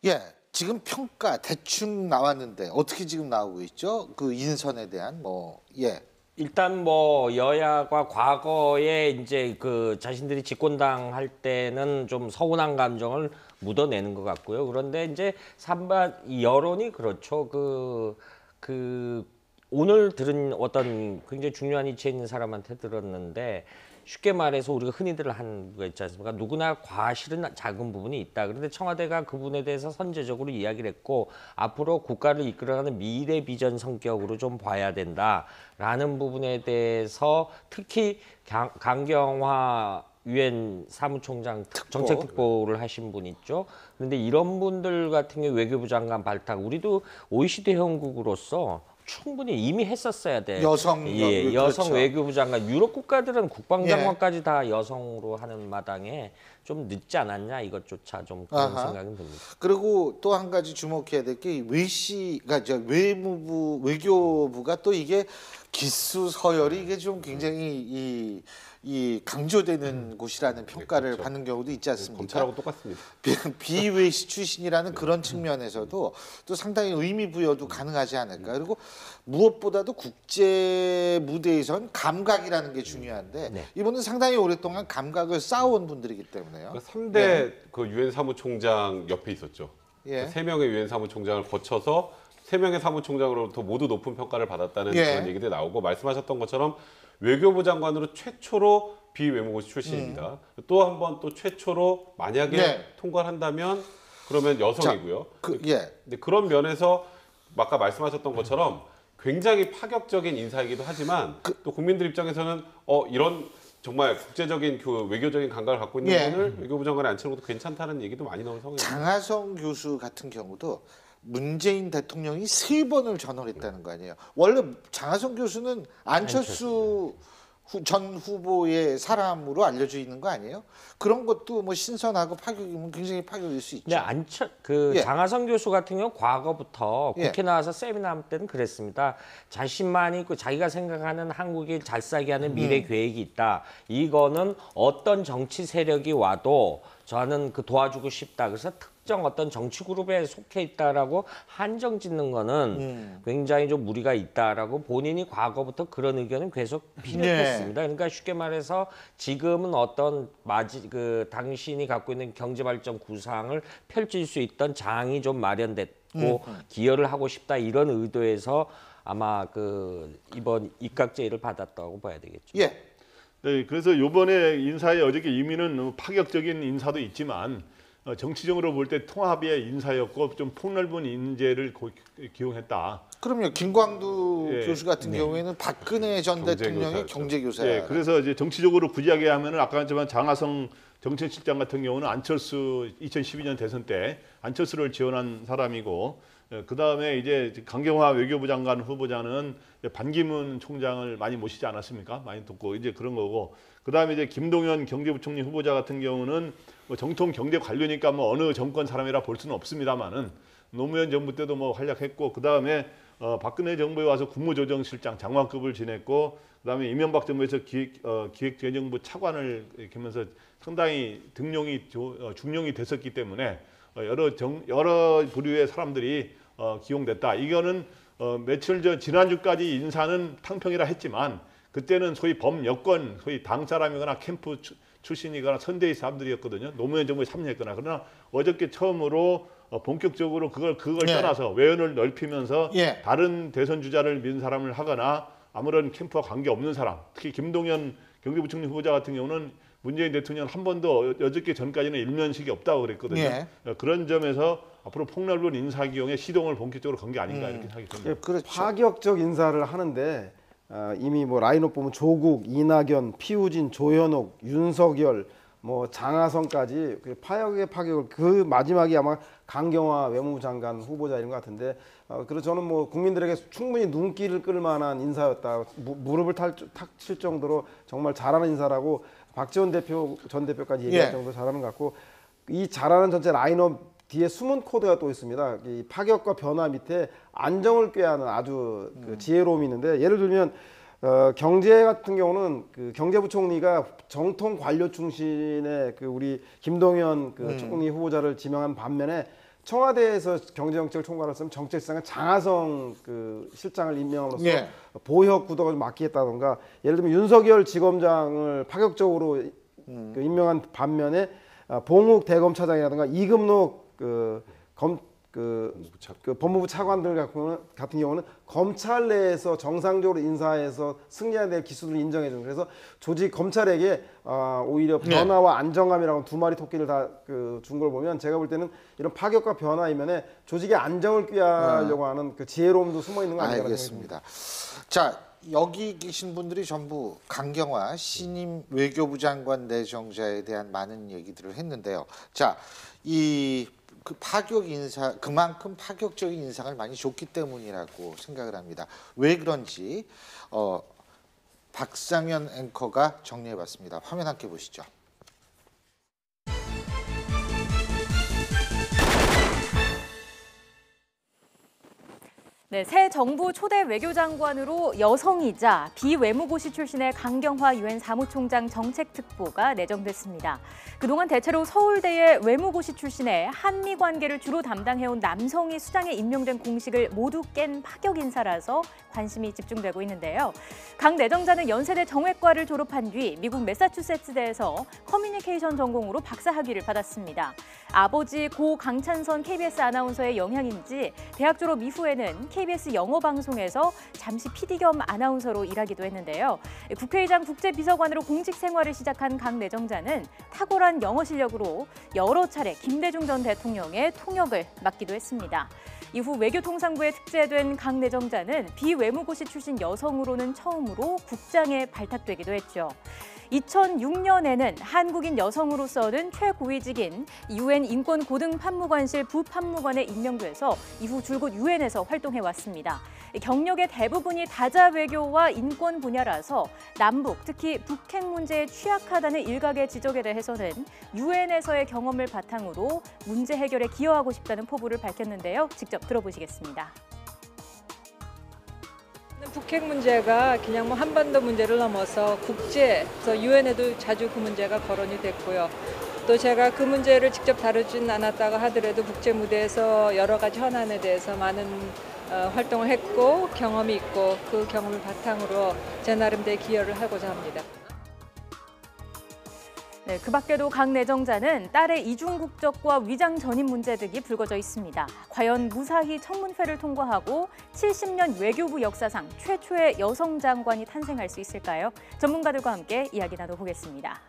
예, 지금 평가 대충 나왔는데 어떻게 지금 나오고 있죠? 그 인선에 대한 예. 일단 뭐 여야가 과거에 이제 그 자신들이 집권당 할 때는 좀 서운한 감정을 묻어내는 것 같고요. 그런데 이제 산반 여론이 그렇죠. 오늘 들은 어떤 굉장히 중요한 위치에 있는 사람한테 들었는데 쉽게 말해서 우리가 흔히들 하는 거 있지 않습니까? 누구나 과실은 작은 부분이 있다. 그런데 청와대가 그 부분에 대해서 선제적으로 이야기를 했고 앞으로 국가를 이끌어가는 미래 비전 성격으로 좀 봐야 된다라는 부분에 대해서 특히 강경화 유엔 사무총장 정책특보를 하신 분 있죠. 그런데 이런 분들 같은 경우 외교부 장관 발탁, 우리도 OECD 회원국으로서 충분히 이미 했었어야 돼. 여성 그렇죠. 외교부 장관, 유럽 국가들은 국방장관까지 다 여성으로 하는 마당에 좀 늦지 않았냐 이것조차 좀 그런 생각이 듭니다. 그리고 또 한 가지 주목해야 될 게 그러니까 외교부가 또 이게 기수 서열이 이게 좀 굉장히 이 강조되는 곳이라는 평가를 그렇죠. 받는 경우도 있지 않습니까? 검찰하고 똑같습니다. 비외시 출신이라는 그런 측면에서도 또 상당히 의미 부여도 가능하지 않을까. 그리고 무엇보다도 국제 무대에선 감각이라는 게 중요한데 이분은 상당히 오랫동안 감각을 쌓아온 분들이기 때문에요. 3대 그 유엔 사무총장 옆에 있었죠. 예. 3명의 유엔 사무총장을 거쳐서 3명의 사무총장으로부터 모두 높은 평가를 받았다는 그런 얘기도 나오고 말씀하셨던 것처럼 외교부 장관으로 최초로 비외무고시 출신입니다. 또 한 번 또 최초로 만약에 통과를 한다면 그러면 여성이고요. 근데 그런 면에서 아까 말씀하셨던 것처럼 굉장히 파격적인 인사이기도 하지만 또 국민들 입장에서는 이런 정말 국제적인 외교적인 감각을 갖고 있는 분을 외교부 장관에 앉히는 것도 괜찮다는 얘기도 많이 나오는 상황입니다. 장하성 교수 같은 경우도 문재인 대통령이 3번을 전화했다는 거 아니에요. 원래 장하성 교수는 안철수 전 후보의 사람으로 알려져 있는 거 아니에요? 그런 것도 뭐 신선하고 파격이면 굉장히 파격일 수 있죠. 장하성 교수 같은 경우 과거부터 국회 나와서 세미나 때는 그랬습니다. 자신만이 자기가 생각하는 한국이 잘 살게 하는 미래 계획이 있다. 이거는 어떤 정치 세력이 와도 저는 도와주고 싶다. 그래서 특정 어떤 정치 그룹에 속해 있다라고 한정 짓는 거는 굉장히 좀 무리가 있다라고 본인이 과거부터 그런 의견은 계속 피력했습니다. 그러니까 쉽게 말해서 지금은 어떤 당신이 갖고 있는 경제발전 구상을 펼칠 수 있던 장이 좀 마련됐고 기여를 하고 싶다 이런 의도에서 아마 이번 입각제의를 받았다고 봐야 되겠죠. 네, 그래서 이번에 인사의 어저께 이미는 파격적인 인사도 있지만 정치적으로 볼 때 통합의 인사였고 좀 폭넓은 인재를 기용했다. 그럼요. 김광두 교수 같은 경우에는 박근혜 전 대통령의 경제교사예요. 그래서 이제 정치적으로 구지하게 하면은 아까 했지만 장하성 정책실장 같은 경우는 안철수 2012년 대선 때 안철수를 지원한 사람이고 그 다음에 이제 강경화 외교부 장관 후보자는 반기문 총장을 많이 모시지 않았습니까? 많이 돕고 이제 그런 거고 그 다음에 이제 김동연 경제부총리 후보자 같은 경우는 뭐 정통 경제 관료니까 뭐 어느 정권 사람이라 볼 수는 없습니다만은 노무현 정부 때도 뭐 활약했고 그 다음에 박근혜 정부에 와서 국무조정실장 장관급을 지냈고 그 다음에 이명박 정부에서 기획재정부 차관을 이렇게 하면서 상당히 중용이 됐었기 때문에 여러 부류의 사람들이 기용됐다. 이거는 며칠 전 지난주까지 인사는 탕평이라 했지만 그때는 소위 범여권, 소위 당 사람이거나 캠프 출신이거나 선대위 사람들이었거든요. 노무현 정부에 참여했거나. 그러나 어저께 처음으로 본격적으로 그걸 떠나서 외연을 넓히면서 다른 대선 주자를 믿은 사람을 하거나 아무런 캠프와 관계없는 사람, 특히 김동연 경제부총리 후보자 같은 경우는 문재인 대통령 한 번도 어저께 전까지는 일면식이 없다고 그랬거든요. 그런 점에서 앞으로 폭넓은 인사기용에 시동을 본격적으로 건 게 아닌가 이렇게 생각이 듭니다. 그렇죠. 파격적 인사를 하는데 이미 뭐 라인업 보면 조국, 이낙연, 피우진, 조현옥, 윤석열, 뭐 장하성까지 파격의 파격을 마지막이 아마 강경화 외무부 장관 후보자인 것 같은데 그래서 저는 뭐 국민들에게 충분히 눈길을 끌 만한 인사였다. 무릎을 탁칠 정도로 정말 잘하는 인사라고 박지원 전 대표까지 얘기할 정도로 잘하는 것 같고 이 잘하는 전체 라인업 뒤에 숨은 코드가 또 있습니다. 이 파격과 변화 밑에 안정을 꾀하는 아주 지혜로움이 있는데 예를 들면 경제 같은 경우는 경제부총리가 정통 관료 출신의 우리 김동연 총리 후보자를 지명한 반면에 청와대에서 경제정책을 총괄했으면 정책상은 장하성 그 실장을 임명함으로써 예. 보역 구도가 좀 막히겠다던가 예를 들면 윤석열 지검장을 파격적으로 그 임명한 반면에 봉욱 대검차장이라든가 이금록 그 법무부 차관들 같은 경우는 검찰 내에서 정상적으로 인사해서 승리해야 될 기수를 인정해 주는 그래서 조직 검찰에게 오히려 변화와 안정감이라고 두 마리 토끼를 다 준 걸 보면 제가 볼 때는 이런 파격과 변화 이면에 조직의 안정을 꾀하려고 하는 그 지혜로움도 숨어 있는 거 아닌가 알겠습니다. 자, 여기 계신 분들이 전부 강경화 신임 외교부 장관 내정자에 대한 많은 얘기들을 했는데요. 자, 그 파격 인사, 그만큼 파격적인 인상을 많이 줬기 때문이라고 생각을 합니다. 왜 그런지 박상현 앵커가 정리해봤습니다. 화면 함께 보시죠. 네, 새 정부 초대 외교장관으로 여성이자 비외무고시 출신의 강경화 유엔 사무총장 정책특보가 내정됐습니다. 그동안 대체로 서울대의 외무고시 출신의 한미 관계를 주로 담당해온 남성이 수장에 임명된 공식을 모두 깬 파격 인사라서 관심이 집중되고 있는데요. 강 내정자는 연세대 정외과를 졸업한 뒤 미국 매사추세츠대에서 커뮤니케이션 전공으로 박사학위를 받았습니다. 아버지 고 강찬선 KBS 아나운서의 영향인지 대학 졸업 이후에는 KBS 영어 방송에서 잠시 PD 겸 아나운서로 일하기도 했는데요. 국회의장 국제비서관으로 공직 생활을 시작한 강 내정자는 탁월한 영어 실력으로 여러 차례 김대중 전 대통령의 통역을 맡기도 했습니다. 이후 외교통상부에 특재된 강 내정자는 비외무고시 출신 여성으로는 처음으로 국장에 발탁되기도 했죠. 2006년에는 한국인 여성으로서는 최고위직인 유엔 인권고등판무관실 부판무관에 임명돼서 이후 줄곧 유엔에서 활동해왔습니다. 경력의 대부분이 다자 외교와 인권 분야라서 남북, 특히 북핵 문제에 취약하다는 일각의 지적에 대해서는 유엔에서의 경험을 바탕으로 문제 해결에 기여하고 싶다는 포부를 밝혔는데요. 직접 들어보시겠습니다. 북핵 문제가 그냥 뭐 한반도 문제를 넘어서 국제에서 유엔에도 자주 그 문제가 거론이 됐고요. 또 제가 그 문제를 직접 다루진 않았다고 하더라도 국제 무대에서 여러 가지 현안에 대해서 많은 활동을 했고 경험이 있고 그 경험을 바탕으로 제 나름대로 기여를 하고자 합니다. 네, 그 밖에도 강 내정자는 딸의 이중 국적과 위장 전입 문제 등이 불거져 있습니다. 과연 무사히 청문회를 통과하고 70년 외교부 역사상 최초의 여성 장관이 탄생할 수 있을까요? 전문가들과 함께 이야기 나눠보겠습니다.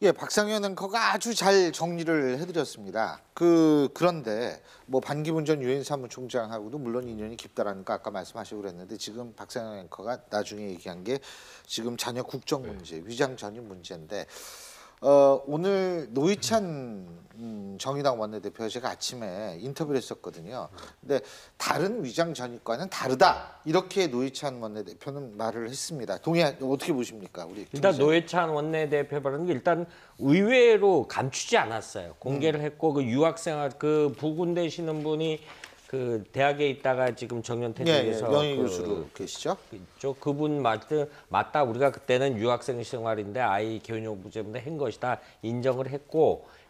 예, 박상현 앵커가 아주 잘 정리를 해드렸습니다. 그런데 뭐 반기문 전 유엔 사무총장하고도 물론 인연이 깊다라는 거 아까 말씀하시고 그랬는데 지금 박상현 앵커가 나중에 얘기한 게 지금 자녀 국적 문제, 위장 전입 문제인데 오늘 노회찬 정의당 원내대표가 제가 아침에 인터뷰를 했었거든요. 근데 다른 위장 전입과는 다르다 이렇게 노회찬 원내대표는 말을 했습니다. 어떻게 보십니까, 우리? 일단 노회찬 원내대표 발언은 일단 의외로 감추지 않았어요. 공개를 했고 그 유학생활 그 부군되시는 분이 그 대학에 있다가 지금 정년퇴직해서 명예 교수로 계시죠? 그분 맞다. 우리가 그때는 유학생 생활인데 아이 교육 문제인데 한 것이다 인정을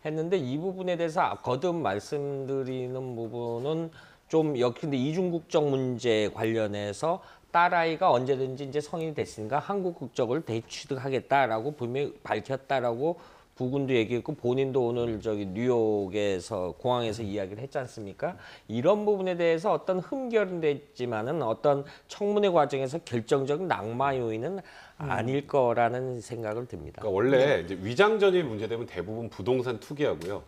했는데 이 부분에 대해서 거듭 말씀드리는 부분은 좀 근데 이중국적 문제 관련해서 딸아이가 언제든지 이제 성인이 됐으니까 한국 국적을 되취득하겠다라고 분명히 밝혔다라고 부군도 얘기했고 본인도 오늘 뉴욕에서 공항에서 이야기를 했지 않습니까? 이런 부분에 대해서 어떤 흠결은 됐지만은 어떤 청문회 과정에서 결정적인 낙마 요인은 아닐 거라는 생각을 듭니다. 그러니까 원래 이제 위장 전입 문제되면 대부분 부동산 투기하고요.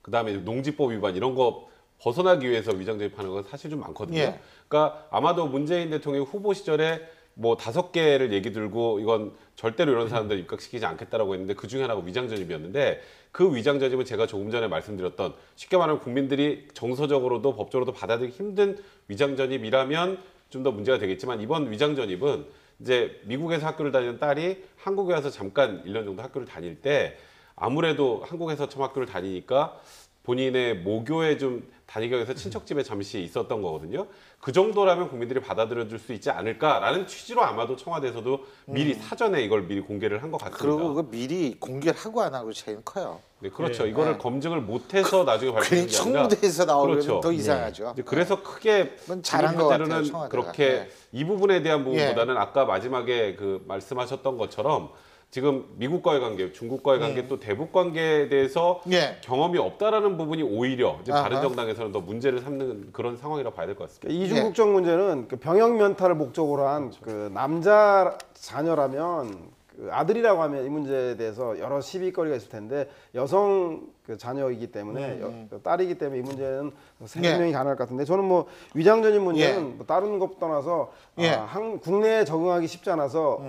그다음에 농지법 위반 이런 거 벗어나기 위해서 위장 전입하는 건 사실 좀 많거든요. 예. 그러니까 아마도 문재인 대통령 후보 시절에 뭐 5개를 얘기 들고 이건 절대로 이런 사람들 입각시키지 않겠다라고 했는데 그 중에 하나가 위장 전입이었는데 그 위장 전입은 제가 조금 전에 말씀드렸던 쉽게 말하면 국민들이 정서적으로도 법적으로도 받아들이기 힘든 위장 전입이라면 좀 더 문제가 되겠지만 이번 위장 전입은 이제 미국에서 학교를 다니는 딸이 한국에 와서 잠깐 1년 정도 학교를 다닐 때 아무래도 한국에서 처음 학교를 다니니까 본인의 모교에 좀 다니기 위해서 친척집에 잠시 있었던 거거든요. 그 정도라면 국민들이 받아들여줄 수 있지 않을까라는 취지로 아마도 청와대에서도 미리 사전에 이걸 미리 공개를 한 것 같습니다. 그리고 그거 미리 공개를 하고 안 하고 차이는 커요. 네, 그렇죠. 이거를 검증을 못해서 나중에 괜히 발표한 게 아니라 청와대에서 나오면 그렇죠. 더 이상하죠. 이제 그래서 크게 그건 잘한 것 같아요, 현재로는 청와대가. 그렇게 네. 이 부분에 대한 부분보다는 아까 마지막에 그 말씀하셨던 것처럼 지금 미국과의 관계, 중국과의 관계 또 대북 관계에 대해서 예. 경험이 없다라는 부분이 오히려 이제 아하. 바른정당에서는 더 문제를 삼는 그런 상황이라고 봐야 될 것 같습니다. 이중 국적 문제는 그 병역 면탈을 목적으로 한 그 남자 자녀라면 그 아들이라고 하면 이 문제에 대해서 여러 시비거리가 있을 텐데 여성 그 자녀이기 때문에 딸이기 때문에 이 문제는 생명이 가능할 것 같은데 저는 뭐 위장전입 문제는 뭐 다른 것 떠나서 국내에 적응하기 쉽지 않아서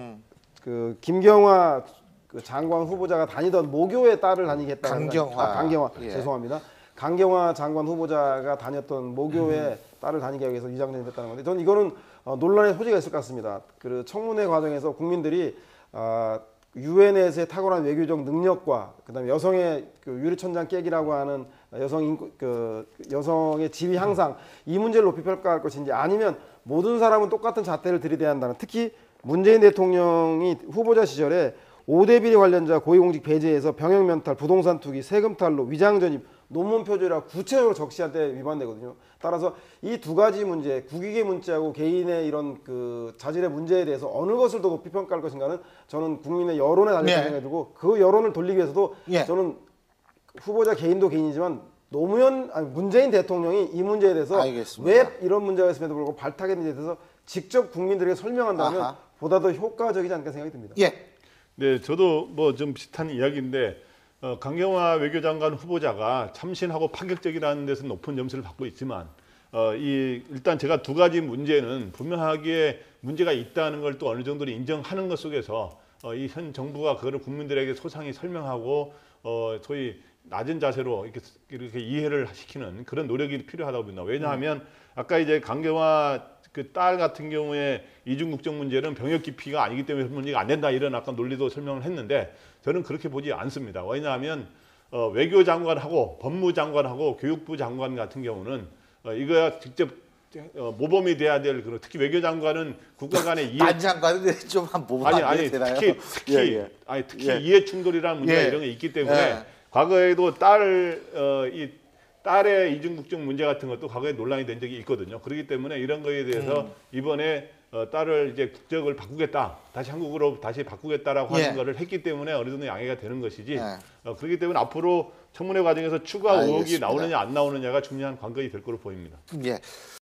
그 김경화 그 장관 후보자가 다니던 모교의 딸을 다니겠다는 강경화 죄송합니다. 강경화 장관 후보자가 다녔던 모교의 딸을 다니게 하기 위해서 위장전이 됐다는 건데 저는 이거는 논란의 소지가 있을 것 같습니다. 그 청문회 과정에서 국민들이 유엔에서의 탁월한 외교적 능력과 그다음에 여성의 그 유리천장 깨기라고 하는 여성의 지위 향상 이 문제를 높이 평가할 것인지 아니면 모든 사람은 똑같은 잣대를 들이대야 한다는 특히 문재인 대통령이 후보자 시절에 5대 비리 관련자 고위공직 배제해서 병역 면탈, 부동산 투기, 세금 탈루, 위장 전입, 논문 표절이라 구체적으로 적시한 데 위반되거든요. 따라서 이 두 가지 문제, 국익의 문제하고 개인의 이런 그 자질의 문제에 대해서 어느 것을 더 높이 평가할 것인가는 저는 국민의 여론에 달려 생각이 들고 그 여론을 돌리기 위해서도 저는 후보자 개인도 개인이지만 문재인 대통령이 이 문제에 대해서 왜 이런 문제가 있음에도 불구하고 발탁했는지에 대해서 직접 국민들에게 설명한다면 보다 더 효과적이지 않을까 생각이 듭니다. 네, 저도 뭐 좀 비슷한 이야기인데 강경화 외교장관 후보자가 참신하고 파격적이라는 데서 높은 점수를 받고 있지만 일단 제가 두 가지 문제는 분명하게 문제가 있다는 걸 또 어느 정도로 인정하는 것 속에서 이 현 정부가 그거를 국민들에게 소상히 설명하고 소위 낮은 자세로 이렇게 이해를 시키는 그런 노력이 필요하다고 봅니다. 왜냐하면 아까 이제 강경화 그 딸 같은 경우에 이중 국적 문제는 병역 기피가 아니기 때문에 문제가 안 된다 이런 아까 논리도 설명을 했는데 저는 그렇게 보지 않습니다. 왜냐하면 외교장관하고 법무장관하고 교육부 장관 같은 경우는 이거야 직접 모범이 돼야 될 그런 특히 외교장관은 국가 간의 이해 반장관은 좀한 모범 안 되나요? 특히 이해 충돌이라는 문제가 이런 게 있기 때문에 과거에도 딸의 이중국적 문제 같은 것도 과거에 논란이 된 적이 있거든요. 그렇기 때문에 이런 거에 대해서 이번에 딸을 이제 국적을 바꾸겠다, 다시 한국으로 다시 바꾸겠다라고 하는 거를 했기 때문에 어느 정도 양해가 되는 것이지. 그렇기 때문에 앞으로 청문회 과정에서 추가 의혹이 나오느냐 안 나오느냐가 중요한 관건이 될 거로 보입니다.